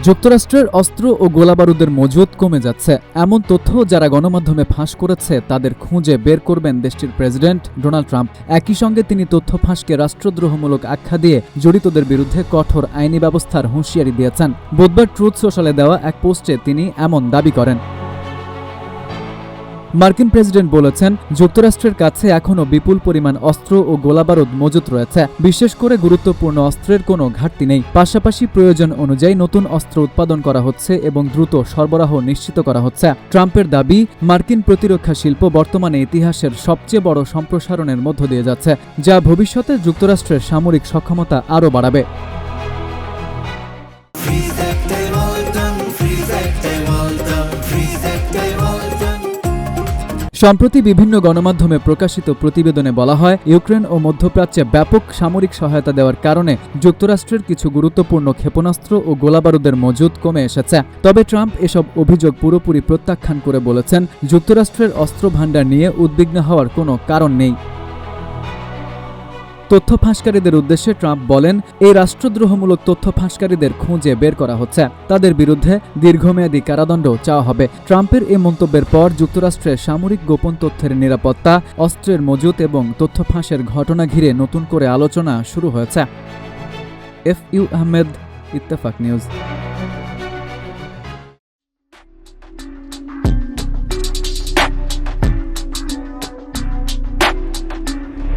যুক্তরাষ্ট্রের অস্ত্র ও গোলাবারুদের মজুত কমে যাচ্ছে এমন তথ্য যারা গণমাধ্যমে ফাঁস করেছে তাদের খুঁজে বের করবেন দেশটির প্রেসিডেন্ট ডোনাল্ড ট্রাম্প। একই সঙ্গে তিনি তথ্য ফাঁসকে রাষ্ট্রদ্রোহমূলক আখ্যা দিয়ে জড়িতদের বিরুদ্ধে কঠোর আইনি ব্যবস্থার হুঁশিয়ারি দিয়েছেন। বুধবার ট্রুথ সোশ্যালে দেওয়া এক পোস্টে তিনি এমন দাবি করেন। মার্কিন প্রেসিডেন্ট বলেছেন, যুক্তরাষ্ট্রের কাছে এখনও বিপুল পরিমাণ অস্ত্র ও গোলাবারুদ মজুত রয়েছে। বিশেষ করে গুরুত্বপূর্ণ অস্ত্রের কোনো ঘাটতি নেই। পাশাপাশি প্রয়োজন অনুযায়ী নতুন অস্ত্র উৎপাদন করা হচ্ছে এবং দ্রুত সরবরাহ নিশ্চিত করা হচ্ছে। ট্রাম্পের দাবি, মার্কিন প্রতিরক্ষা শিল্প বর্তমানে ইতিহাসের সবচেয়ে বড় সম্প্রসারণের মধ্য দিয়ে যাচ্ছে, যা ভবিষ্যতে যুক্তরাষ্ট্রের সামরিক সক্ষমতা আরও বাড়াবে। সম্প্রতি বিভিন্ন গণমাধ্যমে প্রকাশিত প্রতিবেদনে বলা হয়, ইউক্রেন ও মধ্যপ্রাচ্যে ব্যাপক সামরিক সহায়তা দেওয়ার কারণে যুক্তরাষ্ট্রের কিছু গুরুত্বপূর্ণ ক্ষেপণাস্ত্র ও গোলাবারুদের মজুত কমে এসেছে। তবে ট্রাম্প এসব অভিযোগ পুরোপুরি প্রত্যাখ্যান করে বলেছেন, যুক্তরাষ্ট্রের অস্ত্র ভাণ্ডার নিয়ে উদ্বিগ্ন হওয়ার কোনো কারণ নেই। তথ্য ফাঁসকারীদের উদ্দেশ্যে ট্রাম্প বলেন, এই রাষ্ট্রদ্রোহমূলক তথ্য ফাঁসকারীদের খুঁজে বের করা হচ্ছে। তাদের বিরুদ্ধে দীর্ঘমেয়াদী কারাদণ্ড চাওয়া হবে। ট্রাম্পের এই মন্তব্যের পর যুক্তরাষ্ট্রের সামরিক গোপন তথ্যের নিরাপত্তা, অস্ত্রের মজুত এবং তথ্য ফাঁসের ঘটনা ঘিরে নতুন করে আলোচনা শুরু হয়েছে। FU Ahmed, Ittefaq news.